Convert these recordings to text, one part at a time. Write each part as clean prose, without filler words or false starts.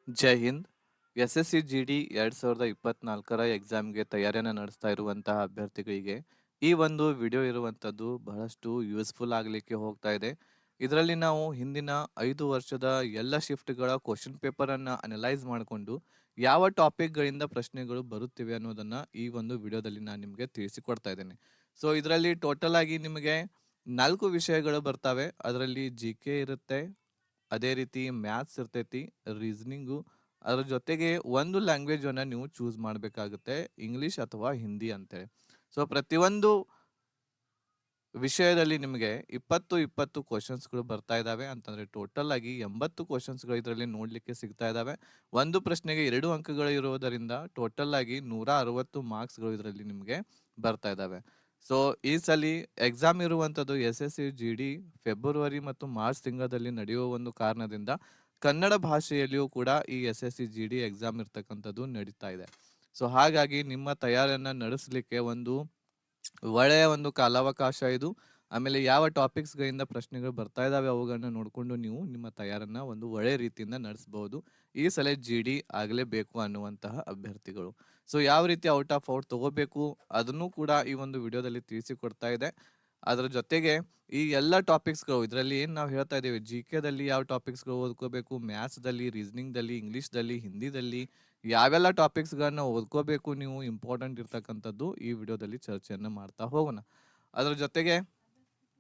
ಜೈ Hind. SSC GD 2024 ಎಕ್ಸಾಮ್ಗೆ ತಯಾರಿಯನ್ನು ನಡೆಸ್ತಾ ಇರುವಂತಹ ಅಭ್ಯರ್ಥಿಗಳಿಗೆ ಈ ಒಂದು ವಿಡಿಯೋ ಇರುವಂಥದ್ದು ಬಹಳಷ್ಟು ಯೂಸ್ಫುಲ್ ಆಗಲಿಕ್ಕೆ ಹೋಗ್ತಾ ಇದೆ. ಇದರಲ್ಲಿ ನಾವು ಹಿಂದಿನ 5 ವರ್ಷದ ಎಲ್ಲ ಶಿಫ್ಟ್ಗಳ ಕ್ವಶನ್ ಪೇಪರನ್ನು ಅನಲೈಸ್ ಮಾಡಿಕೊಂಡು ಯಾವ ಟಾಪಿಕ್ಗಳಿಂದ ಪ್ರಶ್ನೆಗಳು ಬರುತ್ತಿವೆ ಅನ್ನೋದನ್ನು ಈ ಒಂದು ವಿಡಿಯೋದಲ್ಲಿ ನಾನು ನಿಮಗೆ ತಿಳಿಸಿಕೊಡ್ತಾ ಇದ್ದೇನೆ. ಸೊ ಇದರಲ್ಲಿ ಟೋಟಲ್ ಆಗಿ ನಿಮಗೆ 4 ವಿಷಯಗಳು ಬರ್ತವೆ. ಅದರಲ್ಲಿ GK ಇರುತ್ತೆ, ಅದೇ ರೀತಿ ಮ್ಯಾಥ್ಸ್ ಇರ್ತೈತಿ, ರೀಸನಿಂಗು, ಅದ್ರ ಜೊತೆಗೆ ಒಂದು ಲ್ಯಾಂಗ್ವೇಜ್ ಅನ್ನ ನೀವು ಚೂಸ್ ಮಾಡಬೇಕಾಗುತ್ತೆ, ಇಂಗ್ಲಿಷ್ ಅಥವಾ ಹಿಂದಿ ಅಂತೇಳಿ. ಸೊ ಪ್ರತಿಯೊಂದು ವಿಷಯದಲ್ಲಿ ನಿಮಗೆ 20 ಕ್ವಶನ್ಸ್ಗಳು ಬರ್ತಾ ಇದ್ದಾವೆ. ಅಂತಂದ್ರೆ ಟೋಟಲ್ ಆಗಿ 80 ಕ್ವಶನ್ಸ್ಗಳು ಇದರಲ್ಲಿ ನೋಡ್ಲಿಕ್ಕೆ ಸಿಗ್ತಾ ಇದ್ದಾವೆ. ಒಂದು ಪ್ರಶ್ನೆಗೆ 2 ಅಂಕಗಳು ಇರುವುದರಿಂದ ಟೋಟಲ್ ಆಗಿ 160 ಮಾರ್ಕ್ಸ್ಗಳು ಇದರಲ್ಲಿ ನಿಮಗೆ ಬರ್ತಾ ಇದ್ದಾವೆ. ಸೊ ಈ ಸಲ ಎಕ್ಸಾಮ್ ಇರುವಂಥದ್ದು SSC GD ಫೆಬ್ರವರಿ ಮತ್ತು ಮಾರ್ಚ್ ತಿಂಗಳಲ್ಲಿ ನಡೆಯುವ ಒಂದು ಕಾರಣದಿಂದ ಕನ್ನಡ ಭಾಷೆಯಲ್ಲಿಯೂ ಕೂಡ ಈ SSC GD ಎಕ್ಸಾಮ್ ಇರ್ತಕ್ಕಂಥದ್ದು ನಡೀತಾ ಇದೆ. ಸೊ ಹಾಗಾಗಿ ನಿಮ್ಮ ತಯಾರಿಯನ್ನ ನಡೆಸಲಿಕ್ಕೆ ಒಂದು ಒಳ್ಳೆಯ ಒಂದು ಕಾಲಾವಕಾಶ ಇದು. ಆಮೇಲೆ ಯಾವ ಟಾಪಿಕ್ಸ್ಗಳಿಂದ ಪ್ರಶ್ನೆಗಳು ಬರ್ತಾ ಇದಾವೆ ಅವುಗಳನ್ನ ನೋಡಿಕೊಂಡು ನೀವು ನಿಮ್ಮ ತಯಾರನ್ನ ಒಂದು ಒಳ್ಳೆಯ ರೀತಿಯಿಂದ ನಡೆಸಬಹುದು. ಈ ಸಲ GD ಆಗಲೇಬೇಕು ಅನ್ನುವಂತಹ ಅಭ್ಯರ್ಥಿಗಳು. ಸೊ ಯಾವ ರೀತಿ ಔಟ್ ಆಫ್ ಔಟ್ ತಗೋಬೇಕು ಅದನ್ನು ಕೂಡ ಈ ಒಂದು ವಿಡಿಯೋದಲ್ಲಿ ತಿಳಿಸಿಕೊಡ್ತಾ ಇದೆ. ಅದರ ಜೊತೆಗೆ ಈ ಎಲ್ಲ ಟಾಪಿಕ್ಸ್ಗಳು ಇದರಲ್ಲಿ ಏನು ನಾವು ಹೇಳ್ತಾ ಇದ್ದೀವಿ, GKದಲ್ಲಿ ಯಾವ ಟಾಪಿಕ್ಸ್ಗಳು ಓದ್ಕೋಬೇಕು, ಮ್ಯಾಥ್ಸ್ದಲ್ಲಿ, ರೀಸನಿಂಗ್ದಲ್ಲಿ, ಇಂಗ್ಲೀಷ್ದಲ್ಲಿ, ಹಿಂದಿದಲ್ಲಿ ಯಾವೆಲ್ಲ ಟಾಪಿಕ್ಸ್ಗಳನ್ನ ಓದ್ಕೋಬೇಕು ನೀವು ಇಂಪಾರ್ಟೆಂಟ್ ಇರ್ತಕ್ಕಂಥದ್ದು ಈ ವಿಡಿಯೋದಲ್ಲಿ ಚರ್ಚೆಯನ್ನು ಮಾಡ್ತಾ ಹೋಗೋಣ. ಅದರ ಜೊತೆಗೆ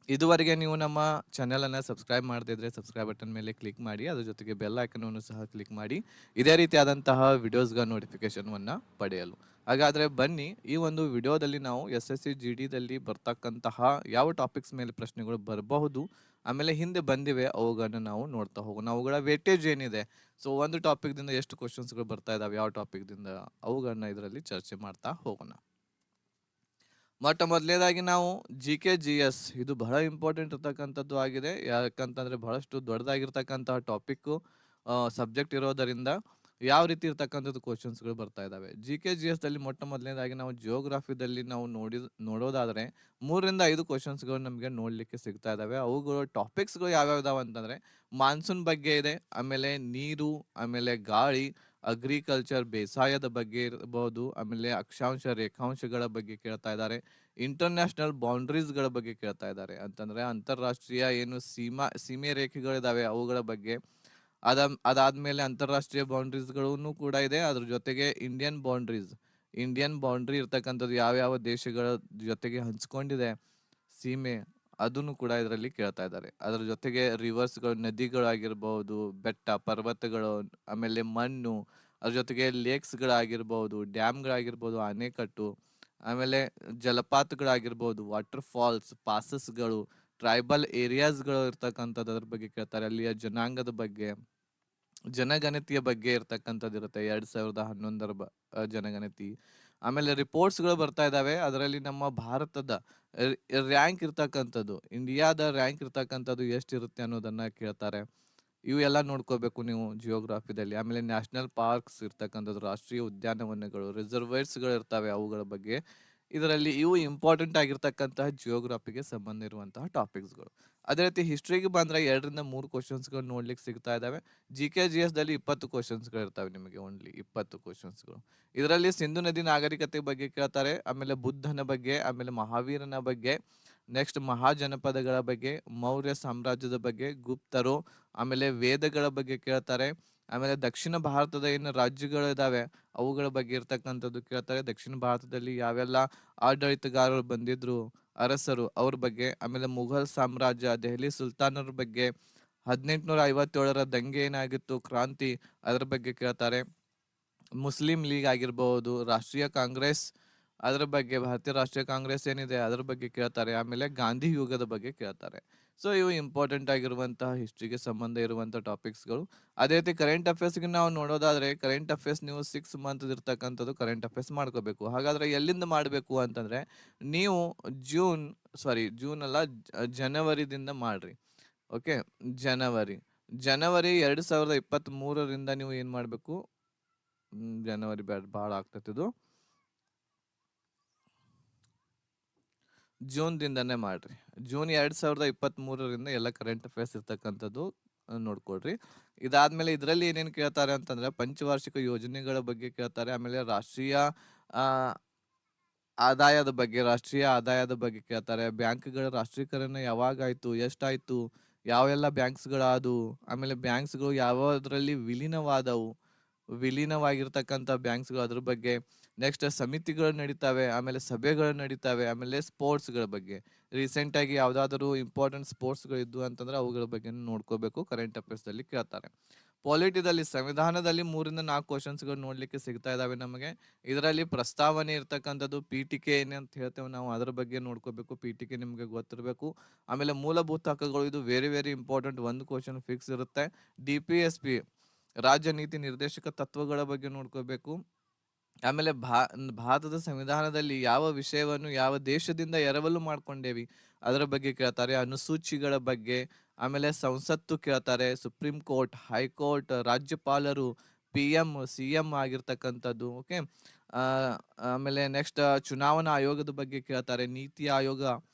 ಇದುವರೆಗೆ ನೀವು ನಮ್ಮ ಚಾನೆಲನ್ನು ಸಬ್ಸ್ಕ್ರೈಬ್ ಮಾಡದಿದ್ರೆ ಸಬ್ಸ್ಕ್ರೈಬ್ ಬಟನ್ ಮೇಲೆ ಕ್ಲಿಕ್ ಮಾಡಿ, ಅದ್ರ ಜೊತೆಗೆ ಬೆಲ್ ಐಕನನ್ನು ಸಹ ಕ್ಲಿಕ್ ಮಾಡಿ ಇದೇ ರೀತಿಯಾದಂತಹ ವಿಡಿಯೋಸ್ಗಳ ನೋಟಿಫಿಕೇಶನ್ವನ್ನು ಪಡೆಯಲು. ಹಾಗಾದರೆ ಬನ್ನಿ, ಈ ಒಂದು ವಿಡಿಯೋದಲ್ಲಿ ನಾವು SSC GDದಲ್ಲಿ ಬರ್ತಕ್ಕಂತಹ ಯಾವ ಟಾಪಿಕ್ಸ್ ಮೇಲೆ ಪ್ರಶ್ನೆಗಳು ಬರಬಹುದು, ಆಮೇಲೆ ಹಿಂದೆ ಬಂದಿವೆ ಅವುಗಳನ್ನ ನಾವು ನೋಡ್ತಾ ಹೋಗೋಣ. ಅವುಗಳ ವೇಟೇಜ್ ಏನಿದೆ, ಸೊ ಒಂದು ಟಾಪಿಕ್ದಿಂದ ಎಷ್ಟು ಕ್ವಶನ್ಸ್ಗಳು ಬರ್ತಾ ಇದಾವೆ, ಯಾವ ಟಾಪಿಕ್ದಿಂದ ಅವುಗಳನ್ನ ಇದರಲ್ಲಿ ಚರ್ಚೆ ಮಾಡ್ತಾ ಹೋಗೋಣ. ಮೊಟ್ಟ ಮೊದಲನೇದಾಗಿ ನಾವು GK GS ಇದು ಬಹಳ ಇಂಪಾರ್ಟೆಂಟ್ ಇರ್ತಕ್ಕಂಥದ್ದು ಆಗಿದೆ. ಯಾಕಂತಂದ್ರೆ ಬಹಳಷ್ಟು ದೊಡ್ಡದಾಗಿರ್ತಕ್ಕಂತಹ ಟಾಪಿಕ್ ಸಬ್ಜೆಕ್ಟ್ ಇರೋದರಿಂದ ಯಾವ ರೀತಿ ಇರ್ತಕ್ಕಂಥದ್ದು ಕ್ವಶನ್ಸ್ಗಳು ಬರ್ತಾ ಇದಾವೆ. GK GSದಲ್ಲಿ ಮೊಟ್ಟ ಮೊದಲನೇದಾಗಿ ನಾವು ಜಿಯೋಗ್ರಫಿದಲ್ಲಿ ನಾವು ನೋಡೋದಾದ್ರೆ 3 ರಿಂದ 5 ಕ್ವಶನ್ಸ್ಗಳು ನಮಗೆ ನೋಡ್ಲಿಕ್ಕೆ ಸಿಗ್ತಾ ಇದಾವೆ. ಅವುಗಳು ಟಾಪಿಕ್ಸ್ಗಳು ಯಾವ್ಯಾವ ಇದಾವೆ ಅಂತಂದ್ರೆ ಮಾನ್ಸೂನ್ ಬಗ್ಗೆ ಇದೆ, ಆಮೇಲೆ ನೀರು, ಆಮೇಲೆ ಗಾಳಿ, ಅಗ್ರಿಕಲ್ಚರ್ ಬೇಸಾಯದ ಬಗ್ಗೆ ಇರಬಹುದು, ಆಮೇಲೆ ಅಕ್ಷಾಂಶ ರೇಖಾಂಶಗಳ ಬಗ್ಗೆ ಕೇಳ್ತಾ ಇದ್ದಾರೆ, ಇಂಟರ್ನ್ಯಾಷನಲ್ ಬೌಂಡ್ರೀಸ್ಗಳ ಬಗ್ಗೆ ಕೇಳ್ತಾ ಇದ್ದಾರೆ. ಅಂತಂದ್ರೆ ಅಂತಾರಾಷ್ಟ್ರೀಯ ಏನು ಸೀಮೆ ರೇಖೆಗಳಿದಾವೆ ಅವುಗಳ ಬಗ್ಗೆ. ಅದಾದ್ಮೇಲೆ ಅಂತಾರಾಷ್ಟ್ರೀಯ ಬೌಂಡ್ರೀಸ್ಗಳನ್ನು ಕೂಡ ಇದೆ. ಅದ್ರ ಜೊತೆಗೆ ಇಂಡಿಯನ್ ಬೌಂಡ್ರಿ ಇರ್ತಕ್ಕಂಥದ್ದು ಯಾವ ದೇಶಗಳ ಜೊತೆಗೆ ಹಂಚ್ಕೊಂಡಿದೆ ಸೀಮೆ, ಅದನ್ನು ಕೂಡ ಇದರಲ್ಲಿ ಕೇಳ್ತಾ ಇದ್ದಾರೆ. ಅದರ ಜೊತೆಗೆ ರಿವರ್ಸ್ಗಳು, ನದಿಗಳಾಗಿರ್ಬಹುದು, ಬೆಟ್ಟ ಪರ್ವತಗಳು, ಆಮೇಲೆ ಮಣ್ಣು, ಅದ್ರ ಜೊತೆಗೆ ಲೇಕ್ಸ್ಗಳಾಗಿರ್ಬಹುದು, ಡ್ಯಾಮ್ಗಳಾಗಿರ್ಬಹುದು, ಅಣೆಕಟ್ಟು, ಆಮೇಲೆ ಜಲಪಾತಗಳಾಗಿರ್ಬಹುದು, ವಾಟರ್ ಫಾಲ್ಸ್, ಪಾಸಸ್ಗಳು, ಟ್ರೈಬಲ್ ಏರಿಯಾಸ್ಗಳು ಇರ್ತಕ್ಕಂಥದ್ದು ಅದ್ರ ಬಗ್ಗೆ ಕೇಳ್ತಾರೆ. ಅಲ್ಲಿಯ ಜನಾಂಗದ ಬಗ್ಗೆ, ಜನಗಣತಿಯ ಬಗ್ಗೆ ಇರ್ತಕ್ಕಂಥದ್ದು ಇರುತ್ತೆ, 2011 ಜನಗಣತಿ. ಆಮೇಲೆ ರಿಪೋರ್ಟ್ಸ್ಗಳು ಬರ್ತಾ ಇದ್ದಾವೆ. ಅದರಲ್ಲಿ ನಮ್ಮ ಭಾರತದ ರ್ಯಾಂಕ್ ಇರ್ತಕ್ಕಂಥದ್ದು, ಇಂಡಿಯಾದ ರ್ಯಾಂಕ್ ಇರ್ತಕ್ಕಂಥದ್ದು ಎಷ್ಟಿರುತ್ತೆ ಅನ್ನೋದನ್ನ ಕೇಳ್ತಾರೆ. ಇವು ಎಲ್ಲ ನೋಡ್ಕೋಬೇಕು ನೀವು ಜಿಯೋಗ್ರಾಫಿದಲ್ಲಿ. ಆಮೇಲೆ ನ್ಯಾಷನಲ್ ಪಾರ್ಕ್ಸ್ ಇರ್ತಕ್ಕಂಥದ್ದು, ರಾಷ್ಟ್ರೀಯ ಉದ್ಯಾನವನಗಳು, ರಿಸರ್ವೇರ್ಸ್ಗಳು ಇರ್ತವೆ, ಅವುಗಳ ಬಗ್ಗೆ ಇದರಲ್ಲಿ ಇವು ಇಂಪಾರ್ಟೆಂಟ್ ಆಗಿರ್ತಕ್ಕಂತಹ ಜಿಯೋಗ್ರಫಿಗೆ ಸಂಬಂಧ ಇರುವಂತಹ ಟಾಪಿಕ್ಸ್ಗಳು. ಅದೇ ರೀತಿ ಹಿಸ್ಟ್ರಿಗೆ ಬಂದ್ರೆ 2 ರಿಂದ 3 ಕ್ವಶನ್ಸ್ಗಳು ನೋಡ್ಲಿಕ್ಕೆ ಸಿಗ್ತಾ ಇದಾವೆ. GK GSದಲ್ಲಿ 20 ಕ್ವಶನ್ಸ್ಗಳು ಇರ್ತವೆ, ನಿಮಗೆ ಓನ್ಲಿ 20 ಕ್ವಶನ್ಸ್ಗಳು. ಇದರಲ್ಲಿ ಸಿಂಧು ನದಿ ನಾಗರಿಕತೆ ಬಗ್ಗೆ ಕೇಳ್ತಾರೆ, ಆಮೇಲೆ ಬುದ್ಧನ ಬಗ್ಗೆ, ಆಮೇಲೆ ಮಹಾವೀರನ ಬಗ್ಗೆ, ನೆಕ್ಸ್ಟ್ ಮಹಾಜನಪದಗಳ ಬಗ್ಗೆ, ಮೌರ್ಯ ಸಾಮ್ರಾಜ್ಯದ ಬಗ್ಗೆ, ಗುಪ್ತರು, ಆಮೇಲೆ ವೇದಗಳ ಬಗ್ಗೆ ಕೇಳ್ತಾರೆ. ಆಮೇಲೆ ದಕ್ಷಿಣ ಭಾರತದ ಏನು ರಾಜ್ಯಗಳಿದಾವೆ ಅವುಗಳ ಬಗ್ಗೆ ಇರ್ತಕ್ಕಂಥದ್ದು ಕೇಳ್ತಾರೆ. ದಕ್ಷಿಣ ಭಾರತದಲ್ಲಿ ಯಾವೆಲ್ಲ ಆಡಳಿತಗಾರರು ಬಂದಿದ್ರು, ಅರಸರು, ಅವ್ರ ಬಗ್ಗೆ. ಆಮೇಲೆ ಮುಘಲ್ ಸಾಮ್ರಾಜ್ಯ, ದೆಹಲಿ ಸುಲ್ತಾನರ ಬಗ್ಗೆ, 1857ರ ದಂಗೆ ಏನಾಗಿತ್ತು, ಕ್ರಾಂತಿ, ಅದರ ಬಗ್ಗೆ ಕೇಳ್ತಾರೆ. ಮುಸ್ಲಿಂ ಲೀಗ್ ಆಗಿರ್ಬಹುದು, ರಾಷ್ಟ್ರೀಯ ಕಾಂಗ್ರೆಸ್, ಅದರ ಬಗ್ಗೆ, ಭಾರತೀಯ ರಾಷ್ಟ್ರೀಯ ಕಾಂಗ್ರೆಸ್ ಏನಿದೆ ಅದರ ಬಗ್ಗೆ ಕೇಳ್ತಾರೆ. ಆಮೇಲೆ ಗಾಂಧಿ ಯುಗದ ಬಗ್ಗೆ ಕೇಳ್ತಾರೆ. ಸೊ ಇವು ಇಂಪಾರ್ಟೆಂಟ್ ಆಗಿರುವಂತಹ ಹಿಸ್ಟ್ರಿಗೆ ಸಂಬಂಧ ಇರುವಂತಹ ಟಾಪಿಕ್ಸ್ಗಳು. ಅದೇ ರೀತಿ ಕರೆಂಟ್ ಅಫೇರ್ಸ್ಗೆ ನಾವು ನೋಡೋದಾದ್ರೆ, ಕರೆಂಟ್ ಅಫೇರ್ಸ್ ನೀವು 6 ಮಂತ್ ಇರ್ತಕ್ಕಂಥದ್ದು ಕರೆಂಟ್ ಅಫೇರ್ಸ್ ಮಾಡ್ಕೋಬೇಕು. ಹಾಗಾದ್ರೆ ಎಲ್ಲಿಂದ ಮಾಡಬೇಕು ಅಂತಂದ್ರೆ, ನೀವು ಜೂನ್ ಅಲ್ಲ, ಜನವರಿದಿಂದ ಮಾಡ್ರಿ. ಓಕೆ, ಜನವರಿ ಜನವರಿ 2023ರಿಂದ ನೀವು ಏನ್ ಮಾಡ್ಬೇಕು, ಜನವರಿ ಭಾಳ ಆಗ್ತೈತಿ ಇದು, ಜೂನ್ ದಿಂದನೇ ಮಾಡ್ರಿ. ಜೂನ್ 2023ರಿಂದ ಎಲ್ಲ ಕರೆಂಟ್ ಅಫೇರ್ಸ್ ಇರ್ತಕ್ಕಂಥದ್ದು ನೋಡ್ಕೊಳ್ರಿ. ಇದಾದ್ಮೇಲೆ ಇದರಲ್ಲಿ ಏನೇನು ಕೇಳ್ತಾರೆ ಅಂತಂದ್ರೆ ಪಂಚವಾರ್ಷಿಕ ಯೋಜನೆಗಳ ಬಗ್ಗೆ ಕೇಳ್ತಾರೆ. ಆಮೇಲೆ ಆ ರಾಷ್ಟ್ರೀಯ ಆದಾಯದ ಬಗ್ಗೆ ಕೇಳ್ತಾರೆ. ಬ್ಯಾಂಕ್‌ಗಳ ರಾಷ್ಟ್ರೀಕರಣ ಯಾವಾಗಾಯ್ತು? ಎಷ್ಟಾಯ್ತು? ಯಾವೆಲ್ಲ ಬ್ಯಾಂಕ್ಸ್‌ಗಳಾದವು? ಆಮೇಲೆ ಬ್ಯಾಂಕ್ಸ್‌ಗಳು ಯಾವದ್ರಲ್ಲಿ ವಿಲೀನವಾದವು? ವಿಲೀನವಾಗಿರ್ತಕ್ಕಂಥ ಬ್ಯಾಂಕ್ಸ್‌ಗಳು ಅದ್ರ ಬಗ್ಗೆ. ನೆಕ್ಸ್ಟ್ ಸಮಿತಿಗಳು ನಡೀತಾವೆ, ಆಮೇಲೆ ಸಭೆಗಳು ನಡೀತಾವೆ, ಆಮೇಲೆ ಸ್ಪೋರ್ಟ್ಸ್‌ಗಳ ಬಗ್ಗೆ. ರೀಸೆಂಟಾಗಿ ಯಾವುದಾದರೂ ಇಂಪಾರ್ಟೆಂಟ್ ಸ್ಪೋರ್ಟ್ಸ್‌ಗಳು ಇದ್ವು ಅಂತಂದ್ರೆ ಅವುಗಳ ಬಗ್ಗೆನೂ ನೋಡ್ಕೋಬೇಕು. ಕರೆಂಟ್ ಅಫೇರ್ಸ್‌ದಲ್ಲಿ ಕೇಳ್ತಾರೆ. ಪಾಲಿಟಿದಲ್ಲಿ ಸಂವಿಧಾನದಲ್ಲಿ 3-4 ಕ್ವೆಷನ್ಸ್‌ಗಳು ನೋಡ್ಲಿಕ್ಕೆ ಸಿಗ್ತಾ ಇದಾವೆ ನಮಗೆ. ಇದರಲ್ಲಿ ಪ್ರಸ್ತಾವನೆ ಇರ್ತಕ್ಕಂಥದ್ದು ಪೀಠಿಕೆ ಏನಂತ ಹೇಳ್ತೇವೆ ನಾವು, ಅದ್ರ ಬಗ್ಗೆ ನೋಡ್ಕೋಬೇಕು. ಪೀಠಿಕೆ ನಿಮ್ಗೆ ಗೊತ್ತಿರಬೇಕು. ಆಮೇಲೆ ಮೂಲಭೂತ ಹಕ್ಕುಗಳು, ಇದು ವೆರಿ ವೆರಿ ಇಂಪಾರ್ಟೆಂಟ್. ಒಂದು ಕ್ವೆಷನ್ ಫಿಕ್ಸ್ ಇರುತ್ತೆ. DPSP ರಾಜ್ಯ ನೀತಿ ನಿರ್ದೇಶಕ ತತ್ವಗಳ ಬಗ್ಗೆ ನೋಡ್ಕೋಬೇಕು. ಆಮೇಲೆ ಭಾರತದ ಸಂವಿಧಾನದಲ್ಲಿ ಯಾವ ವಿಷಯವನ್ನು ಯಾವ ದೇಶದಿಂದ ಎರವಲು ಮಾಡ್ಕೊಂಡೇವಿ ಅದರ ಬಗ್ಗೆ ಕೇಳ್ತಾರೆ. ಅನುಸೂಚಿಗಳ ಬಗ್ಗೆ, ಆಮೇಲೆ ಸಂಸತ್ತು ಕೇಳ್ತಾರೆ, ಸುಪ್ರೀಂ ಕೋರ್ಟ್, ಹೈಕೋರ್ಟ್, ರಾಜ್ಯಪಾಲರು, CM ಆಗಿರ್ತಕ್ಕಂಥದ್ದು. ಓಕೆ. ಆ ಆಮೇಲೆ ನೆಕ್ಸ್ಟ್ ಚುನಾವಣಾ ಆಯೋಗದ ಬಗ್ಗೆ ಕೇಳ್ತಾರೆ. ನೀತಿ ಆಯೋಗ,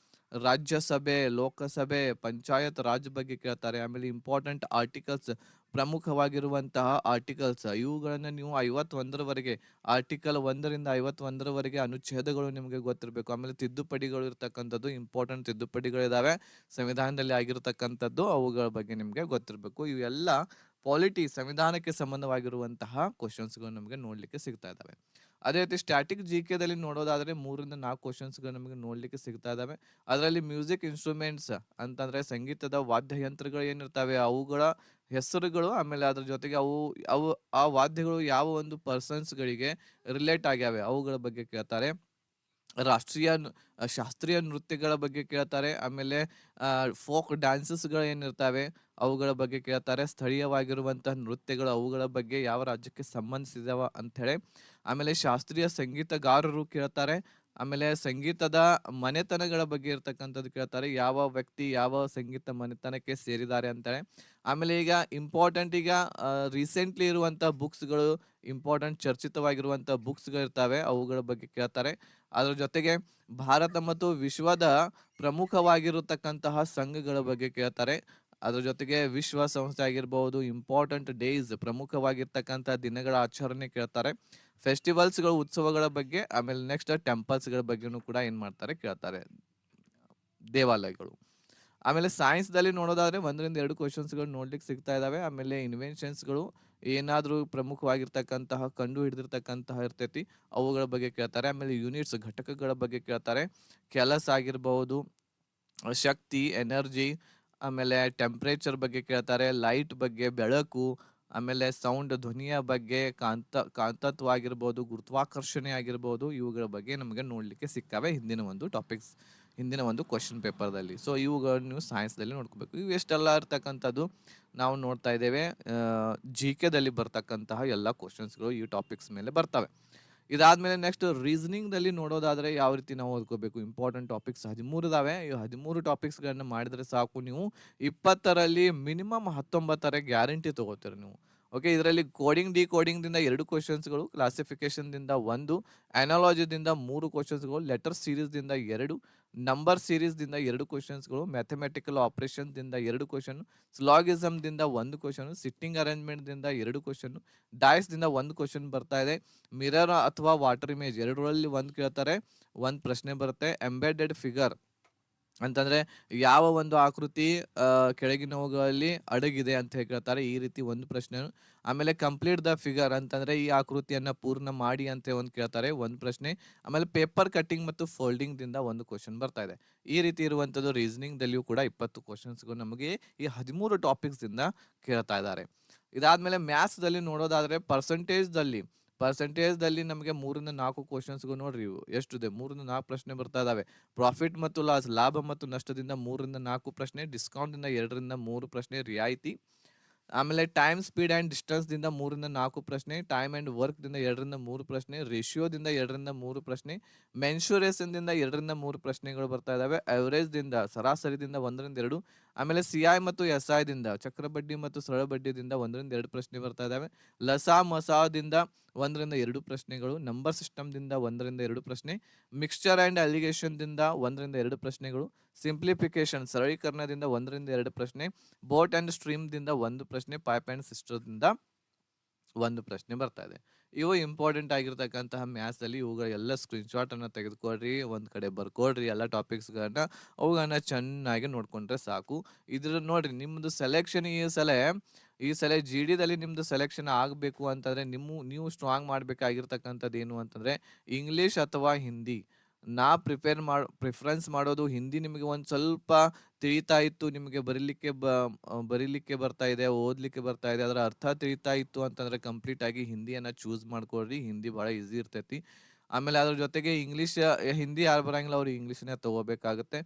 ರಾಜ್ಯಸಭೆ, ಲೋಕಸಭೆ, ಪಂಚಾಯತ್ ರಾಜ್ ಬಗ್ಗೆ ಕೇಳ್ತಾರೆ. ಆಮೇಲೆ ಇಂಪಾರ್ಟೆಂಟ್ ಆರ್ಟಿಕಲ್ಸ್, ಪ್ರಮುಖವಾಗಿರುವಂತಹ ಆರ್ಟಿಕಲ್ಸ್ ಇವುಗಳನ್ನ ನೀವು 51ರವರೆಗೆ, ಆರ್ಟಿಕಲ್ 1ರಿಂದ 51ರವರೆಗೆ ಅನುಚ್ಛೇದಗಳು ನಿಮಗೆ ಗೊತ್ತಿರಬೇಕು. ಆಮೇಲೆ ತಿದ್ದುಪಡಿಗಳು ಇರ್ತಕ್ಕಂಥದ್ದು, ಇಂಪಾರ್ಟೆಂಟ್ ತಿದ್ದುಪಡಿಗಳಿದಾವೆ ಸಂವಿಧಾನದಲ್ಲಿ ಆಗಿರ್ತಕ್ಕಂಥದ್ದು, ಅವುಗಳ ಬಗ್ಗೆ ನಿಮಗೆ ಗೊತ್ತಿರಬೇಕು. ಇವೆಲ್ಲ ಸಂವಿಧಾನಕ್ಕೆ ಸಂಬಂಧವಾಗಿರುವಂತಹ ಕ್ವಶನ್ಸ್ಗಳು ನಮಗೆ ನೋಡ್ಲಿಕ್ಕೆ ಸಿಗ್ತಾ ಇದಾವೆ. ಅದೇ ರೀತಿ ಸ್ಟ್ಯಾಟಿಕ್ GKದಲ್ಲಿ ನೋಡೋದಾದ್ರೆ 3-4 ಕ್ವಶನ್ಸ್ಗಳು ನಮಗೆ ನೋಡ್ಲಿಕ್ಕೆ ಸಿಗ್ತಾ ಇದಾವೆ. ಅದರಲ್ಲಿ ಮ್ಯೂಸಿಕ್ ಇನ್ಸ್ಟ್ರೂಮೆಂಟ್ಸ್ ಅಂತಂದ್ರೆ ಸಂಗೀತದ ವಾದ್ಯಯಂತ್ರಗಳು ಏನಿರ್ತವೆ ಅವುಗಳ ಹೆಸರುಗಳು, ಆಮೇಲೆ ಅದ್ರ ಜೊತೆಗೆ ಅವು ಅವು ಆ ವಾದ್ಯಗಳು ಯಾವ ಒಂದು ಪರ್ಸನ್ಸ್ಗಳಿಗೆ ರಿಲೇಟ್ ಆಗ್ಯಾವೆ ಅವುಗಳ ಬಗ್ಗೆ ಕೇಳ್ತಾರೆ. ಶಾಸ್ತ್ರೀಯ ನೃತ್ಯಗಳ ಬಗ್ಗೆ ಕೇಳ್ತಾರೆ. ಆಮೇಲೆ ಫೋಕ್ ಡ್ಯಾನ್ಸಸ್ಗಳು ಏನಿರ್ತವೆ ಅವುಗಳ ಬಗ್ಗೆ ಕೇಳ್ತಾರೆ. ಸ್ಥಳೀಯವಾಗಿರುವಂತಹ ನೃತ್ಯಗಳು, ಅವುಗಳ ಬಗ್ಗೆ ಯಾವ ರಾಜ್ಯಕ್ಕೆ ಸಂಬಂಧಿಸಿದವ ಅಂಥೇಳಿ. ಆಮೇಲೆ ಶಾಸ್ತ್ರೀಯ ಸಂಗೀತಗಾರರು ಕೇಳ್ತಾರೆ. ಆಮೇಲೆ ಸಂಗೀತದ ಮನೆತನಗಳ ಬಗ್ಗೆ ಇರ್ತಕ್ಕಂಥದ್ದು ಕೇಳ್ತಾರೆ. ಯಾವ ವ್ಯಕ್ತಿ ಯಾವ ಸಂಗೀತ ಮನೆತನಕ್ಕೆ ಸೇರಿದ್ದಾರೆ ಅಂತೇಳಿ. ಆಮೇಲೆ ಈಗ ಇಂಪಾರ್ಟೆಂಟ್, ಈಗ ರೀಸೆಂಟ್ಲಿ ಇರುವಂಥ ಬುಕ್ಸ್ಗಳು, ಇಂಪಾರ್ಟೆಂಟ್ ಚರ್ಚಿತವಾಗಿರುವಂಥ ಬುಕ್ಸ್ಗಳು ಇರ್ತವೆ ಅವುಗಳ ಬಗ್ಗೆ ಕೇಳ್ತಾರೆ. ಅದ್ರ ಜೊತೆಗೆ ಭಾರತ ಮತ್ತು ವಿಶ್ವದ ಪ್ರಮುಖವಾಗಿರತಕ್ಕಂತಹ ಸಂಘಗಳ ಬಗ್ಗೆ ಕೇಳ್ತಾರೆ. ಅದ್ರ ಜೊತೆಗೆ ವಿಶ್ವಸಂಸ್ಥೆ ಆಗಿರ್ಬಹುದು, ಇಂಪಾರ್ಟೆಂಟ್ ಡೇಸ್, ಪ್ರಮುಖವಾಗಿರ್ತಕ್ಕಂಥ ದಿನಗಳ ಆಚರಣೆ ಕೇಳ್ತಾರೆ. ಫೆಸ್ಟಿವಲ್ಸ್ಗಳು, ಉತ್ಸವಗಳ ಬಗ್ಗೆ. ಆಮೇಲೆ ನೆಕ್ಸ್ಟ್ ಟೆಂಪಲ್ಸ್ಗಳ ಬಗ್ಗೆನೂ ಕೂಡ ಏನ್ ಮಾಡ್ತಾರೆ ಕೇಳ್ತಾರೆ, ದೇವಾಲಯಗಳು. ಆಮೇಲೆ ಸೈನ್ಸ್ದಲ್ಲಿ ನೋಡೋದಾದ್ರೆ 1-2 ಕ್ವಶನ್ಸ್ಗಳು ನೋಡ್ಲಿಕ್ಕೆ ಸಿಗ್ತಾ ಇದಾವೆ. ಆಮೇಲೆ ಇನ್ವೆನ್ಷನ್ಸ್ಗಳು, ಏನಾದರೂ ಪ್ರಮುಖವಾಗಿರ್ತಕ್ಕಂತಹ ಕಂಡು ಹಿಡಿದಿರ್ತಕ್ಕಂತಹ ಇರ್ತೈತಿ ಅವುಗಳ ಬಗ್ಗೆ ಕೇಳ್ತಾರೆ. ಆಮೇಲೆ ಯೂನಿಟ್ಸ್, ಘಟಕಗಳ ಬಗ್ಗೆ ಕೇಳ್ತಾರೆ. ಕೆಲಸ ಆಗಿರ್ಬಹುದು, ಶಕ್ತಿ, ಎನರ್ಜಿ, ಆಮೇಲೆ ಟೆಂಪ್ರೇಚರ್ ಬಗ್ಗೆ ಕೇಳ್ತಾರೆ. ಲೈಟ್ ಬಗ್ಗೆ, ಬೆಳಕು, ಆಮೇಲೆ ಸೌಂಡ್, ಧ್ವನಿಯ ಬಗ್ಗೆ, ಕಾಂತತ್ವ ಆಗಿರ್ಬೋದು, ಗುರುತ್ವಾಕರ್ಷಣೆ ಆಗಿರ್ಬೋದು, ಇವುಗಳ ಬಗ್ಗೆ ನಮಗೆ ನೋಡ್ಲಿಕ್ಕೆ ಸಿಕ್ಕಾವೆ ಹಿಂದಿನ ಒಂದು ಕ್ವಶನ್ ಪೇಪರ್ದಲ್ಲಿ. ಸೊ ಇವುಗಳನ್ನು ನೀವು ಸೈನ್ಸ್ದಲ್ಲಿ ನೋಡ್ಕೋಬೇಕು. ಇವು ಎಷ್ಟೆಲ್ಲ ಇರ್ತಕ್ಕಂಥದ್ದು ನಾವು ನೋಡ್ತಾ ಇದ್ದೇವೆ. GKದಲ್ಲಿ ಬರ್ತಕ್ಕಂತಹ ಎಲ್ಲ ಕ್ವಶನ್ಸ್ಗಳು ಈ ಟಾಪಿಕ್ಸ್ ಮೇಲೆ ಬರ್ತವೆ. ಇದಾದ್ಮೇಲೆ ನೆಕ್ಸ್ಟ್ ರೀಸನಿಂಗ್ದಲ್ಲಿ ನೋಡೋದಾದ್ರೆ ಯಾವ ರೀತಿ ನಾವು ಓದ್ಕೋಬೇಕು. ಇಂಪಾರ್ಟೆಂಟ್ ಟಾಪಿಕ್ಸ್ 13 ಇದಾವೆ. ಈ 13 ಟಾಪಿಕ್ಸ್ಗಳನ್ನ ಮಾಡಿದ್ರೆ ಸಾಕು, ನೀವು 20ರಲ್ಲಿ ಮಿನಿಮಮ್ 19 ಗ್ಯಾರಂಟಿ ತಗೋತೀರಿ ನೀವು. ಓಕೆ. ಇದರಲ್ಲಿ ಡಿಕೋಡಿಂಗ್ದಿಂದ 2 ಕ್ವಶನ್ಸ್ಗಳು, ಕ್ಲಾಸಿಫಿಕೇಶನ್ದಿಂದ 1, ಅನಾಲಜಿದಿಂದ 3 ಕ್ವಶನ್ಸ್ಗಳು, ಲೆಟರ್ ಸೀರೀಸ್ದಿಂದ 2, ನಂಬರ್ ಸೀರೀಸ್ದಿಂದ 2 ಕ್ವಶನ್ಸ್ಗಳು, ಮ್ಯಾಥಮೆಟಿಕಲ್ ಆಪರೇಷನ್ದಿಂದ 2 ಕ್ವಶನ್, ಸ್ಲಾಗಿಸಮ್ದಿಂದ 1 ಕ್ವಶನ್, ಸಿಟ್ಟಿಂಗ್ ಅರೇಂಜ್ಮೆಂಟ್ದಿಂದ 2 ಕ್ವಶನ್, ಡೈಸ್ದಿಂದ 1 ಕ್ವಶನ್ ಬರ್ತಾ ಇದೆ. ಮಿರರ್ ಅಥವಾ ವಾಟರ್ ಇಮೇಜ್ ಎರಡರಲ್ಲಿ 1 ಕೇಳ್ತಾರೆ, 1 ಪ್ರಶ್ನೆ ಬರುತ್ತೆ. ಎಂಬೆಡೆಡ್ ಫಿಗರ್ ಅಂತಂದ್ರೆ ಯಾವ ಒಂದು ಆಕೃತಿ ಕೆಳಗಿನವುಗಳಲ್ಲಿ ಅಡಗಿದೆ ಅಂತ ಕೇಳ್ತಾರೆ, ಈ ರೀತಿ 1 ಪ್ರಶ್ನೆ. ಆಮೇಲೆ ಕಂಪ್ಲೀಟ್ ದ ಫಿಗರ್ ಅಂತಂದ್ರೆ ಈ ಆಕೃತಿಯನ್ನ ಪೂರ್ಣ ಮಾಡಿ ಅಂತ 1 ಕೇಳ್ತಾರೆ, 1 ಪ್ರಶ್ನೆ. ಆಮೇಲೆ ಪೇಪರ್ ಕಟ್ಟಿಂಗ್ ಮತ್ತು ಫೋಲ್ಡಿಂಗ್ ದಿಂದ 1 ಕ್ವಶನ್ ಬರ್ತಾ ಇದೆ. ಈ ರೀತಿ ಇರುವಂತದ್ದು ರೀಸನಿಂಗ್ ದಲ್ಲಿಯೂ ಕೂಡ 20 ಕ್ವಶನ್ಸ್ಗಳು ನಮಗೆ ಈ 13 ಟಾಪಿಕ್ಸ್ ದಿಂದ ಕೇಳ್ತಾ ಇದ್ದಾರೆ. ಇದಾದ್ಮೇಲೆ ಮ್ಯಾಥ್ಸ್ ದಲ್ಲಿ ನೋಡೋದಾದ್ರೆ ಪರ್ಸೆಂಟೇಜ್ ದಲ್ಲಿ ನಮಗೆ 3-4 ಕ್ವಶನ್ಸ್ಗಳು ನೋಡ್ರಿ, ಇವು ಎಷ್ಟಿದೆ, 3-4 ಪ್ರಶ್ನೆ ಬರ್ತಾ ಇದಾವೆ. ಪ್ರಾಫಿಟ್ ಮತ್ತು ಲಾಸ್, ಲಾಭ ಮತ್ತು ನಷ್ಟದಿಂದ 3-4 ಪ್ರಶ್ನೆ, ಡಿಸ್ಕೌಂಟ್ ದಿಂದ 2-3 ಪ್ರಶ್ನೆ, ರಿಯಾಯಿತಿ. ಆಮೇಲೆ ಟೈಮ್, ಸ್ಪೀಡ್ ಅಂಡ್ ಡಿಸ್ಟೆನ್ಸ್ ದಿಂದ 3-4 ಪ್ರಶ್ನೆ, ಟೈಮ್ ಅಂಡ್ ವರ್ಕ್ ದಿಂದ 2-3 ಪ್ರಶ್ನೆ, ರೇಷಿಯೋದಿಂದ 2-3 ಪ್ರಶ್ನೆ, ಮೆನ್ಶುರೇಷನ್ ದಿಂದ 2-3 ಪ್ರಶ್ನೆಗಳು ಬರ್ತಾ ಇದಾವೆ. ಅವರೇಜ್ ದಿಂದ, ಸರಾಸರಿದಿಂದ 1-2, ಆಮೇಲೆ ಸಿಐ ಮತ್ತು ಎಸ್ಐ ದಿಂದ ಚಕ್ರ ಬಡ್ಡಿ ಮತ್ತು ಸರಳ ಬಡ್ಡಿದಿಂದ 1 ರಿಂದ 2 ಪ್ರಶ್ನೆ ಬರ್ತಾ ಇದಾವೆ. ಲಸಾ ಮಸಾದಿಂದ 1 ರಿಂದ 2 ಪ್ರಶ್ನೆಗಳು, ನಂಬರ್ ಸಿಸ್ಟಮ್ ದಿಂದ 1 ರಿಂದ 2 ಪ್ರಶ್ನೆ, ಮಿಕ್ಸ್ಚರ್ ಅಂಡ್ ಅಲಿಗೇಷನ್ ದಿಂದ 1 ರಿಂದ 2 ಪ್ರಶ್ನೆಗಳು, ಸಿಂಪ್ಲಿಫಿಕೇಶನ್ ಸರಳೀಕರಣದಿಂದ 1 ರಿಂದ 2 ಪ್ರಶ್ನೆ, ಬೋಟ್ ಅಂಡ್ ಸ್ಟ್ರೀಮ್ ದಿಂದ 1 ಪ್ರಶ್ನೆ, ಪೈಪ್ ಅಂಡ್ ಸಿಸ್ಟರ್ ದಿಂದ 1 ಪ್ರಶ್ನೆ ಬರ್ತಾ ಇದೆ. ಇವು ಇಂಪಾರ್ಟೆಂಟ್ ಆಗಿರ್ತಕ್ಕಂತಹ ಮ್ಯಾಥ್ಸ್ ಅಲ್ಲಿ ಇವುಗಳ ಎಲ್ಲ ಸ್ಕ್ರೀನ್ ಶಾಟ್ ಅನ್ನ ತೆಗೆದುಕೊಡ್ರಿ, ಒಂದ್ ಕಡೆ ಬರ್ಕೊಡ್ರಿ ಎಲ್ಲ ಟಾಪಿಕ್ಸ್ ಗಳನ್ನ, ಅವುಗಳನ್ನ ಚೆನ್ನಾಗಿ ನೋಡ್ಕೊಂಡ್ರೆ ಸಾಕು. ಇದ್ರ ನೋಡ್ರಿ ನಿಮ್ದು ಸೆಲೆಕ್ಷನ್ ಈ ಸಲ GD ದಲ್ಲಿ ನಿಮ್ದು ಸೆಲೆಕ್ಷನ್ ಆಗಬೇಕು ಅಂತಂದ್ರೆ ನೀವು ಸ್ಟ್ರಾಂಗ್ ಮಾಡ್ಬೇಕಾಗಿರ್ತಕ್ಕಂಥದ್ದು ಏನು ಅಂತಂದ್ರೆ ಇಂಗ್ಲಿಷ್ ಅಥವಾ ಹಿಂದಿ. ನಾ ಪ್ರಿಫರೆನ್ಸ್ ಮಾಡೋದು ಹಿಂದಿ. ನಿಮಗೆ ಒಂದ್ ಸ್ವಲ್ಪ ತಿಳಿತಾ ಇತ್ತು, ನಿಮಗೆ ಬರೀಲಿಕ್ಕೆ ಬರ್ತಾ ಇದೆ, ಓದ್ಲಿಕ್ಕೆ ಬರ್ತಾ ಇದೆ, ಅದರ ಅರ್ಥ ತಿಳಿತಾ ಇತ್ತು ಅಂತಂದ್ರೆ ಕಂಪ್ಲೀಟ್ ಆಗಿ ಹಿಂದಿಯನ್ನ ಚೂಸ್ ಮಾಡ್ಕೊಳ್ರಿ. ಹಿಂದಿ ಬಹಳ ಈಸಿ ಇರ್ತೈತಿ. ಆಮೇಲೆ ಅದ್ರ ಜೊತೆಗೆ ಹಿಂದಿ ಯಾರು ಬರಂಗಿಲ್ಲ ಅವ್ರು ಇಂಗ್ಲಿಷ್ನೇ ತಗೋಬೇಕಾಗತ್ತೆ.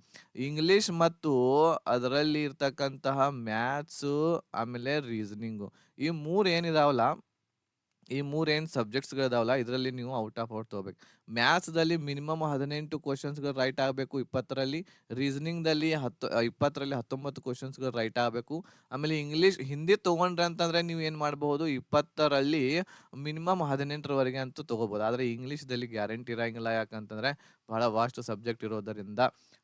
ಇಂಗ್ಲಿಷ್ ಮತ್ತು ಅದರಲ್ಲಿ ಇರ್ತಕ್ಕಂತಹ ಮ್ಯಾಥ್ಸ್ ಆಮೇಲೆ ರೀಸನಿಂಗು, ಈ ಮೂರ್ ಏನಿದಾವಲ್ಲ, ಈ ಮೂರೇನ್ ಸಬ್ಜೆಕ್ಟ್ಸ್ಗಳಿದಾವಲ್ಲ, ಇದರಲ್ಲಿ ನೀವು ಔಟ್ ಆಫ್ ಔಟ್ ತಗೋಬೇಕು. ಮ್ಯಾಥ್ಸ್ದಲ್ಲಿ ಮಿನಿಮಮ್ 18 ಕ್ವಶನ್ಸ್ಗಳು ರೈಟ್ ಆಗಬೇಕು 20ರಲ್ಲಿ. ರೀಸನಿಂಗ್ದಲ್ಲಿ 20ರಲ್ಲಿ 19 ಕ್ವಶನ್ಸ್ಗಳು ರೈಟ್ ಆಗಬೇಕು. ಆಮೇಲೆ ಹಿಂದಿ ತೊಗೊಂಡ್ರೆ ಅಂತಂದ್ರೆ ನೀವು ಏನು ಮಾಡಬಹುದು, 20ರಲ್ಲಿ ಮಿನಿಮಮ್ 18ರವರೆಗೆ ಅಂತೂ ತೊಗೋಬಹುದು. ಆದರೆ ಇಂಗ್ಲೀಷ್ದಲ್ಲಿ ಗ್ಯಾರಂಟಿ ಇರಂಗಿಲ್ಲ, ಯಾಕಂತಂದ್ರೆ ಬಹಳ ವಾಸ್ಟ್ ಸಬ್ಜೆಕ್ಟ್ ಇರೋದರಿಂದ.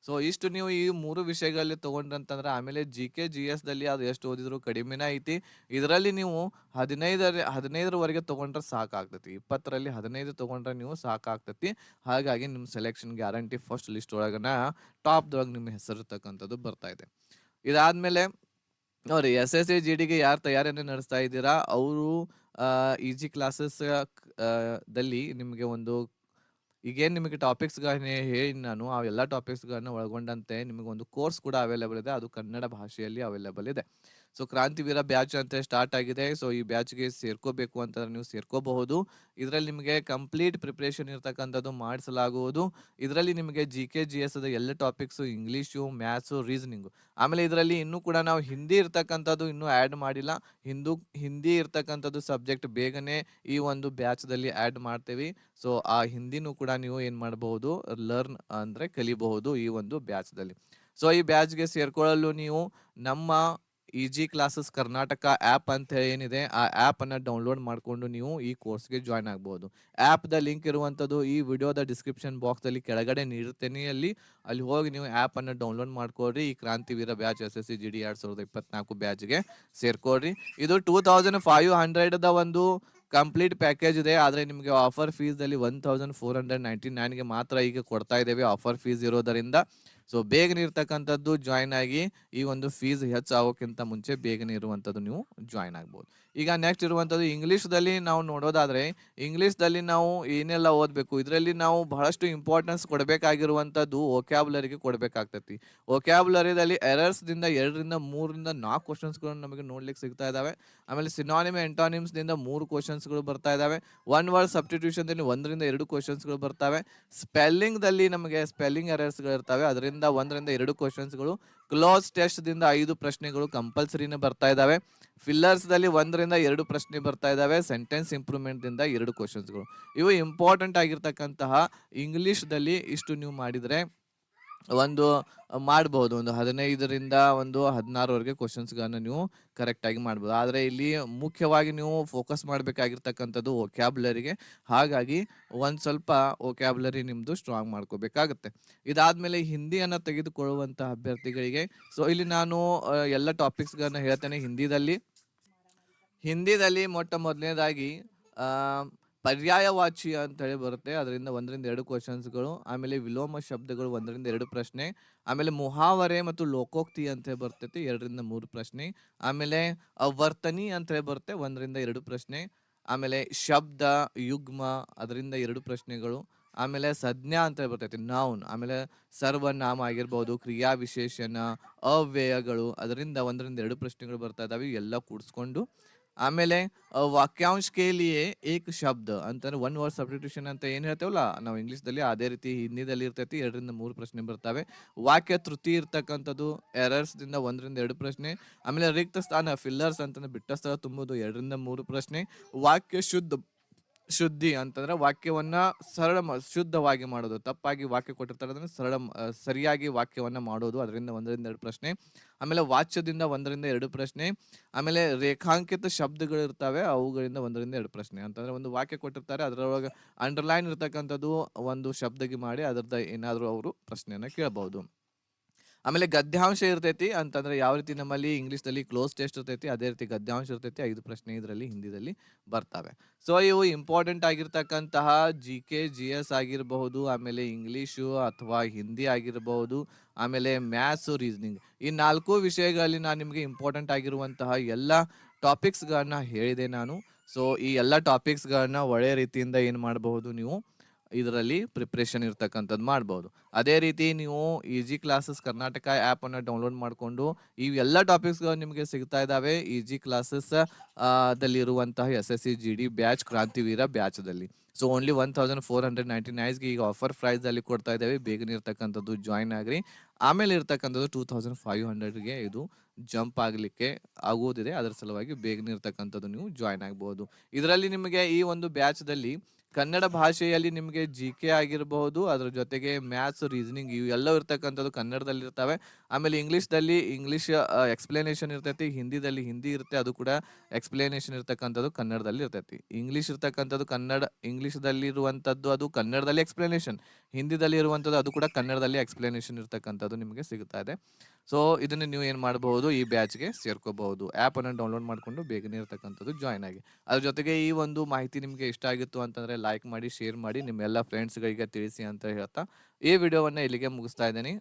ಸೊ ಇಷ್ಟು ನೀವು ಈ 3 ವಿಷಯಗಳಲ್ಲಿ ತೊಗೊಂಡ್ರಂತಂದ್ರೆ ಆಮೇಲೆ GK GS ದಲ್ಲಿ ಅದು ಎಷ್ಟು ಓದಿದ್ರು ಕಡಿಮೆನೇ ಐತಿ. ಇದರಲ್ಲಿ ನೀವು 15ರವರೆಗೆ ತೊಗೊಂಡ್ರೆ ಸಾಕಾಗ್ತೈತಿ. 20ರಲ್ಲಿ 15 ತೊಗೊಂಡ್ರೆ ನೀವು ಸಾಕಾಗ್ತೈತಿ. ಹಾಗಾಗಿ ನಿಮ್ಮ ಸೆಲೆಕ್ಷನ್ ಗ್ಯಾರಂಟಿ ಫಸ್ಟ್ ಲಿಸ್ಟ್ ಒಳಗನ ಟಾಪ್ದೊಳಗೆ ನಿಮ್ಮ ಹೆಸರು ಇರ್ತಕ್ಕಂಥದ್ದು ಬರ್ತಾ ಇದೆ. ಇದಾದ್ಮೇಲೆ ನೋಡಿ, SSC GDಗೆ ಯಾರು ತಯಾರಿಯನ್ನು ನಡೆಸ್ತಾ ಇದ್ದೀರಾ ಅವರು ಈಜಿ ಕ್ಲಾಸಸ್ ದಲ್ಲಿ ನಿಮಗೆ ಈಗೇನು ನಿಮಗೆ ಟಾಪಿಕ್ಸ್ಗಳನ್ನ ಹೇಳಿ ನಾನು, ಆ ಎಲ್ಲ ಟಾಪಿಕ್ಸ್ಗಳನ್ನ ಒಳಗೊಂಡಂತೆ ನಿಮಗೆ ಒಂದು ಕೋರ್ಸ್ ಕೂಡ ಅವೈಲೇಬಲ್ ಇದೆ. ಅದು ಕನ್ನಡ ಭಾಷೆಯಲ್ಲಿ ಅವೈಲೇಬಲ್ ಇದೆ. ಸೊ ಕ್ರಾಂತಿವೀರ ಬ್ಯಾಚ್ ಅಂತ ಸ್ಟಾರ್ಟ್ ಆಗಿದೆ. ಸೊ ಈ ಬ್ಯಾಚ್ಗೆ ಸೇರ್ಕೋಬೇಕು ಅಂತಂದ್ರೆ ನೀವು ಸೇರ್ಕೋಬಹುದು. ಇದರಲ್ಲಿ ನಿಮಗೆ ಕಂಪ್ಲೀಟ್ ಪ್ರಿಪರೇಷನ್ ಇರ್ತಕ್ಕಂಥದ್ದು ಮಾಡಿಸಲಾಗುವುದು. ಇದರಲ್ಲಿ ನಿಮಗೆ GK GS ಅದ ಎಲ್ಲ ಟಾಪಿಕ್ಸು, ಇಂಗ್ಲೀಷು, ಮ್ಯಾಥ್ಸು, ರೀಸನಿಂಗು. ಆಮೇಲೆ ಇದರಲ್ಲಿ ಇನ್ನೂ ಕೂಡ ನಾವು ಹಿಂದಿ ಇರ್ತಕ್ಕಂಥದ್ದು ಇನ್ನೂ ಆ್ಯಡ್ ಮಾಡಿಲ್ಲ. ಹಿಂದಿ ಇರ್ತಕ್ಕಂಥದ್ದು ಸಬ್ಜೆಕ್ಟ್ ಬೇಗನೆ ಈ ಒಂದು ಬ್ಯಾಚ್ದಲ್ಲಿ ಆ್ಯಡ್ ಮಾಡ್ತೇವೆ. ಸೊ ಆ ಹಿಂದಿನೂ ಕೂಡ ನೀವು ಏನು ಮಾಡಬಹುದು, ಲರ್ನ್ ಅಂದರೆ ಕಲಿಬಹುದು ಈ ಒಂದು ಬ್ಯಾಚ್ದಲ್ಲಿ. ಸೊ ಈ ಬ್ಯಾಚ್ಗೆ ಸೇರ್ಕೊಳ್ಳಲು ನೀವು ನಮ್ಮ ಈಜಿ ಕ್ಲಾಸಸ್ ಕರ್ನಾಟಕ ಆ್ಯಪ್ ಅಂತ ಏನಿದೆ, ಆ ಆ್ಯಪನ್ನು ಡೌನ್ಲೋಡ್ ಮಾಡಿಕೊಂಡು ನೀವು ಈ ಕೋರ್ಸ್ಗೆ ಜಾಯ್ನ್ ಆಗ್ಬೋದು. ಆ್ಯಪ್ದ ಲಿಂಕ್ ಇರುವಂಥದ್ದು ಈ ವಿಡಿಯೋದ ಡಿಸ್ಕ್ರಿಪ್ಷನ್ ಬಾಕ್ಸಲ್ಲಿ ಕೆಳಗಡೆ ನೀಡುತ್ತೇನೆ. ಅಲ್ಲಿ ಹೋಗಿ ನೀವು ಆ್ಯಪನ್ನು ಡೌನ್ಲೋಡ್ ಮಾಡ್ಕೊಳ್ರಿ. ಈ ಕ್ರಾಂತಿವೀರ ಬ್ಯಾಚ್ SSC GD 2024 ಬ್ಯಾಚ್ಗೆ ಸೇರ್ಕೊಳ್ರಿ. ಇದು 2500ದ ಒಂದು ಕಂಪ್ಲೀಟ್ ಪ್ಯಾಕೇಜ್ ಇದೆ. ಆದರೆ ನಿಮಗೆ ಆಫರ್ ಫೀಸ್ದಲ್ಲಿ 1499ಗೆ ಮಾತ್ರ ಈಗ ಕೊಡ್ತಾ ಇದ್ದೇವೆ, ಆಫರ್ ಫೀಸ್ ಇರೋದರಿಂದ. ಸೊ ಬೇಗನೆ ಇರ್ತಕ್ಕಂಥದ್ದು ಜಾಯ್ನ್ ಆಗಿ, ಈ ಒಂದು ಫೀಸ್ ಹೆಚ್ಚಾಗೋಕ್ಕಿಂತ ಮುಂಚೆ ಬೇಗನೆ ಇರುವಂಥದ್ದು ನೀವು ಜಾಯ್ನ್ ಆಗ್ಬೋದು. ಈಗ ನೆಕ್ಸ್ಟ್ ಇರುವಂಥದ್ದು ಇಂಗ್ಲೀಷ್ದಲ್ಲಿ ನಾವು ನೋಡೋದಾದ್ರೆ, ಇಂಗ್ಲೀಷ್ದಲ್ಲಿ ನಾವು ಏನೆಲ್ಲ ಓದಬೇಕು, ಇದರಲ್ಲಿ ನಾವು ಬಹಳಷ್ಟು ಇಂಪಾರ್ಟೆನ್ಸ್ ಕೊಡಬೇಕಾಗಿರುವಂಥದ್ದು ವೊಕ್ಯಾಬುಲರಿಗೆ ಕೊಡಬೇಕಾಗ್ತೈತಿ. ವೊಕ್ಯಾಬುಲರಿದಲ್ಲಿ ಎರರ್ಸ್ದಿಂದ 2ರಿಂದ 3ರಿಂದ 4 ಕ್ವಶನ್ಸ್ಗಳನ್ನು ನಮಗೆ ನೋಡ್ಲಿಕ್ಕೆ ಸಿಗ್ತಾ ಇದ್ದಾವೆ. ಆಮೇಲೆ ಸಿನಾನಿಮ್ ಎಂಟಾನಿಮ್ಸ್ದಿಂದ 3 ಕ್ವಶನ್ಸ್ಗಳು ಬರ್ತಾ ಇದ್ದಾವೆ. ಒನ್ ವರ್ಡ್ ಸಬ್ಸ್ಟಿಟ್ಯೂಷನ್ದಲ್ಲಿ 1ರಿಂದ 2 ಕ್ವಶನ್ಸ್ಗಳು ಬರ್ತವೆ. ಸ್ಪೆಲ್ಲಿಂಗ್ದಲ್ಲಿ ನಮಗೆ ಸ್ಪೆಲ್ಲಿಂಗ್ ಎರರ್ಸ್ಗಳು ಇರ್ತವೆ, ಅದರಿಂದ 1ರಿಂದ 2 ಕ್ವಶನ್ಸ್ಗಳು. ಕ್ಲೋಸ್ ಟೆಸ್ಟ್ದಿಂದ 5 ಪ್ರಶ್ನೆಗಳು ಕಂಪಲ್ಸರಿನೇ ಬರ್ತಾ ಇದ್ದಾವೆ. ಫಿಲ್ಲರ್ಸ್ದಲ್ಲಿ 1ರಿಂದ 2 ಪ್ರಶ್ನೆ ಬರ್ತಾ ಇದ್ದಾವೆ. ಸೆಂಟೆನ್ಸ್ ಇಂಪ್ರೂವ್ಮೆಂಟ್ದಿಂದ 2 ಕ್ವಶನ್ಸ್ಗಳು. ಇವು ಇಂಪಾರ್ಟೆಂಟ್ ಆಗಿರ್ತಕ್ಕಂತಹ ಇಂಗ್ಲೀಷ್ದಲ್ಲಿ ಇಷ್ಟು ನೀವು ಮಾಡಿದರೆ ಒಂದು ಮಾಡಬಹುದು. ಒಂದು 15ರಿಂದ 16ವರೆಗೆ ಕ್ವಶನ್ಸ್ಗಳನ್ನ ನೀವು ಕರೆಕ್ಟಾಗಿ ಮಾಡ್ಬೋದು. ಆದರೆ ಇಲ್ಲಿ ಮುಖ್ಯವಾಗಿ ನೀವು ಫೋಕಸ್ ಮಾಡಬೇಕಾಗಿರ್ತಕ್ಕಂಥದ್ದು ವೊಕ್ಯಾಬುಲರಿಗೆ. ಹಾಗಾಗಿ ಒಂದು ಸ್ವಲ್ಪ ವೊಕ್ಯಾಬುಲರಿ ನಿಮ್ಮದು ಸ್ಟ್ರಾಂಗ್ ಮಾಡ್ಕೋಬೇಕಾಗುತ್ತೆ. ಇದಾದಮೇಲೆ ಹಿಂದಿಯನ್ನು ತೆಗೆದುಕೊಳ್ಳುವಂಥ ಅಭ್ಯರ್ಥಿಗಳಿಗೆ, ಸೊ ಇಲ್ಲಿ ನಾನು ಎಲ್ಲ ಟಾಪಿಕ್ಸ್ಗಳನ್ನ ಹೇಳ್ತೇನೆ. ಹಿಂದಿದಲ್ಲಿ ಮೊಟ್ಟ ಮೊದಲನೇದಾಗಿ ಪರ್ಯಾಯವಾಚಿ ಅಂತ ಹೇಳಿ ಬರುತ್ತೆ, ಅದರಿಂದ 1ರಿಂದ 2 ಕ್ವಶನ್ಸ್ಗಳು. ಆಮೇಲೆ ವಿಲೋಮ ಶಬ್ದಗಳು 1ರಿಂದ 2 ಪ್ರಶ್ನೆ. ಆಮೇಲೆ ಮುಹಾವರೆ ಮತ್ತು ಲೋಕೋಕ್ತಿ ಅಂತ ಹೇಳಿ ಬರ್ತೈತಿ, 2ರಿಂದ 3 ಪ್ರಶ್ನೆ. ಆಮೇಲೆ ವರ್ತನಿ ಅಂತ ಹೇಳಿ ಬರುತ್ತೆ, 1ರಿಂದ 2 ಪ್ರಶ್ನೆ. ಆಮೇಲೆ ಶಬ್ದ ಯುಗ್ಮ, ಅದರಿಂದ 2 ಪ್ರಶ್ನೆಗಳು. ಆಮೇಲೆ ಸಂಜ್ಞಾ ಅಂತ ಹೇಳಿ ಬರ್ತೈತಿ, ನೌನ್. ಆಮೇಲೆ ಸರ್ವನಾಮ ಆಗಿರ್ಬೋದು, ಕ್ರಿಯಾ ವಿಶೇಷಣ, ಅವ್ಯಯಗಳು, ಅದರಿಂದ 1ರಿಂದ 2 ಪ್ರಶ್ನೆಗಳು ಬರ್ತಾ ಇದಾವೆ, ಎಲ್ಲ ಕೂಡಿಸ್ಕೊಂಡು. ಆಮೇಲೆ ವಾಕ್ಯಾಂಶ ಕೇಲಿಯೇ ಏಕ್ ಶಬ್ದ ಅಂತಂದ್ರೆ 1 ವರ್ಡ್ ಸಬ್ಸ್ಟಿಟ್ಯೂಷನ್ ಅಂತ ಏನು ಹೇಳ್ತೇವಲ್ಲ ನಾವು ಇಂಗ್ಲೀಷ್ದಲ್ಲಿ, ಅದೇ ರೀತಿ ಹಿಂದಿದಲ್ಲಿ ಇರ್ತೈತಿ. 2ರಿಂದ 3 ಪ್ರಶ್ನೆ ಬರ್ತವೆ. ವಾಕ್ಯ ತೃತಿ ಇರ್ತಕ್ಕಂಥದ್ದು ಎರರ್ಸ್ದಿಂದ 1ರಿಂದ 2 ಪ್ರಶ್ನೆ. ಆಮೇಲೆ ರಿಕ್ತ ಸ್ಥಾನ ಫಿಲ್ಲರ್ಸ್ ಅಂತಂದ್ರೆ ಬಿಟ್ಟ ಸ್ಥಳ ತುಂಬುವುದು, 2ರಿಂದ 3 ಪ್ರಶ್ನೆ. ವಾಕ್ಯ ಶುದ್ಧ ಶುದ್ಧಿ ಅಂತಂದ್ರೆ ವಾಕ್ಯವನ್ನ ಶುದ್ಧವಾಗಿ ಮಾಡೋದು. ತಪ್ಪಾಗಿ ವಾಕ್ಯ ಕೊಟ್ಟಿರ್ತಾರೆ ಅದನ್ನ ಸರಿಯಾಗಿ ವಾಕ್ಯವನ್ನ ಮಾಡೋದು. ಅದರಿಂದ 1ರಿಂದ 2 ಪ್ರಶ್ನೆ. ಆಮೇಲೆ ವಾಚ್ಯದಿಂದ 1ರಿಂದ 2 ಪ್ರಶ್ನೆ. ಆಮೇಲೆ ರೇಖಾಂಕಿತ ಶಬ್ದಗಳಿರ್ತಾವೆ ಅವುಗಳಿಂದ 1ರಿಂದ 2 ಪ್ರಶ್ನೆ. ಅಂತಂದ್ರೆ ಒಂದು ವಾಕ್ಯ ಕೊಟ್ಟಿರ್ತಾರೆ ಅದರೊಳಗೆ ಅಂಡರ್‌ಲೈನ್ ಇರ್ತಕ್ಕಂಥದ್ದು ಒಂದು ಶಬ್ದಕ್ಕೆ ಮಾಡಿ ಅದರದ ಏನಾದ್ರು ಅವರು ಪ್ರಶ್ನೆಯನ್ನ ಕೇಳಬಹುದು. ಆಮೇಲೆ ಗದ್ಯಾಂಶ ಇರ್ತೈತಿ ಅಂತಂದ್ರೆ ಯಾವ ರೀತಿ ನಮ್ಮಲ್ಲಿ ಇಂಗ್ಲೀಷ್‌ದಲ್ಲಿ ಕ್ಲೋಸ್ ಟೆಸ್ಟ್ ಇರ್ತೈತಿ ಅದೇ ರೀತಿ ಗದ್ಯಾಂಶ ಇರ್ತೈತಿ. 5 ಪ್ರಶ್ನೆ ಇದರಲ್ಲಿ ಹಿಂದಿದಲ್ಲಿ ಬರ್ತವೆ. ಸೊ ಇವು ಇಂಪಾರ್ಟೆಂಟ್ ಆಗಿರ್ತಕ್ಕಂತಹ ಜಿಕೆ, ಜಿಎಸ್ ಆಗಿರಬಹುದು, ಆಮೇಲೆ ಇಂಗ್ಲೀಷು ಅಥವಾ ಹಿಂದಿ ಆಗಿರಬಹುದು, ಆಮೇಲೆ ಮ್ಯಾಥ್ಸ್, ರೀಸನಿಂಗ್ ಈ 4 ವಿಷಯಗಳಲ್ಲಿ ನಾನು ನಿಮಗೆ ಇಂಪಾರ್ಟೆಂಟ್ ಆಗಿರುವಂತಹ ಎಲ್ಲ ಟಾಪಿಕ್ಸ್‌ಗಳನ್ನ ಹೇಳಿದೆ ನಾನು. ಸೊ ಈ ಎಲ್ಲ ಟಾಪಿಕ್ಸ್‌ಗಳನ್ನ ಒಳ್ಳೆಯ ರೀತಿಯಿಂದ ಏನು ಮಾಡಬಹುದು ನೀವು ಇದರಲ್ಲಿ ಪ್ರಿಪ್ರೇಷನ್ ಇರ್ತಕ್ಕಂಥದ್ದು ಮಾಡ್ಬೋದು. ಅದೇ ರೀತಿ ನೀವು ಈಜಿ ಕ್ಲಾಸಸ್ ಕರ್ನಾಟಕ ಆ್ಯಪನ್ನು ಡೌನ್ಲೋಡ್ ಮಾಡಿಕೊಂಡು ಇವೆಲ್ಲ ಟಾಪಿಕ್ಸ್‌ಗಳು ನಿಮಗೆ ಸಿಗ್ತಾ ಇದ್ದಾವೆ ಈಜಿ ಕ್ಲಾಸಸ್ ದಲ್ಲಿರುವಂತಹ SSC GD ಬ್ಯಾಚ್ ಕ್ರಾಂತಿವೀರ ಬ್ಯಾಚ್‌ದಲ್ಲಿ. ಸೊ ಓನ್ಲಿ 1499ಗೆ ಈಗ ಆಫರ್ ಪ್ರೈಸಲ್ಲಿ ಕೊಡ್ತಾ ಇದ್ದೇವೆ. ಬೇಗನೆ ಇರ್ತಕ್ಕಂಥದ್ದು ಜಾಯಿನ್ ಆಗ್ರಿ. ಆಮೇಲೆ ಇರ್ತಕ್ಕಂಥದ್ದು 2500ಗೆ ಇದು ಜಂಪ್ ಆಗಲಿಕ್ಕೆ ಆಗುವುದಿದೆ. ಅದರ ಸಲುವಾಗಿ ಬೇಗನೆ ಇರ್ತಕ್ಕಂಥದ್ದು ನೀವು ಜಾಯಿನ್ ಆಗ್ಬೋದು. ಇದರಲ್ಲಿ ನಿಮಗೆ ಈ ಒಂದು ಬ್ಯಾಚ್‌ದಲ್ಲಿ ಕನ್ನಡ ಭಾಷೆಯಲ್ಲಿ ನಿಮಗೆ ಜಿಕೆ ಆಗಿರಬಹುದು, ಅದ್ರ ಜೊತೆಗೆ ಮ್ಯಾಥ್ಸ್, ರೀಸನಿಂಗ್ ಇವೆಲ್ಲವೂ ಇರ್ತಕ್ಕಂಥದ್ದು ಕನ್ನಡದಲ್ಲಿರ್ತವೆ. ಆಮೇಲೆ ಇಂಗ್ಲೀಷ್ ಎಕ್ಸ್‌ಪ್ಲನೇಷನ್ ಇರ್ತೈತಿ. ಹಿಂದಿದಲ್ಲಿ ಹಿಂದಿ ಇರುತ್ತೆ ಅದು ಕೂಡ ಎಕ್ಸ್‌ಪ್ಲನೇಷನ್ ಇರ್ತಕ್ಕಂಥದ್ದು ಕನ್ನಡದಲ್ಲಿ ಇರ್ತೈತಿ. ಇಂಗ್ಲೀಷ್ ಇರ್ತಕ್ಕಂಥದ್ದು ಇಂಗ್ಲೀಷ್‌ದಲ್ಲಿರುವಂಥದ್ದು ಅದು ಕನ್ನಡದಲ್ಲಿ ಎಕ್ಸ್‌ಪ್ಲನೇಷನ್. ಹಿಂದಿದಲ್ಲಿ ಇರುವಂಥದ್ದು ಅದು ಕೂಡ ಕನ್ನಡದಲ್ಲಿ ಎಕ್ಸ್‌ಪ್ಲನೇಷನ್ ಇರ್ತಕ್ಕಂಥದ್ದು ನಿಮಗೆ ಸಿಗ್ತಾ ಇದೆ. ಸೊ ಇದನ್ನ ನೀವು ಏನು ಮಾಡಬಹುದು ಈ ಬ್ಯಾಚ್‌ಗೆ ಸೇರ್ಕೋಬಹುದು. ಆ್ಯಪನ್ನು ಡೌನ್ಲೋಡ್ ಮಾಡಿಕೊಂಡು ಬೇಗನೆ ಇರ್ತಕ್ಕಂಥದ್ದು ಜಾಯಿನ್ ಆಗಿ. ಅದ್ರ ಜೊತೆಗೆ ಈ ಒಂದು ಮಾಹಿತಿ ನಿಮಗೆ ಇಷ್ಟ ಆಗಿತ್ತು ಅಂತಂದ್ರೆ ಲೈಕ್ ಮಾಡಿ, ಶೇರ್ ಮಾಡಿ, ನಿಮ್ಮ ಎಲ್ಲ ಫ್ರೆಂಡ್ಸ್‌ಗಳಿಗೆ ತಿಳಿಸಿ ಅಂತ ಹೇಳ್ತಾ ಈ ವಿಡಿಯೋವನ್ನ ಇಲ್ಲಿಗೆ ಮುಗಿಸ್ತಾ ಇದ್ದೀನಿ.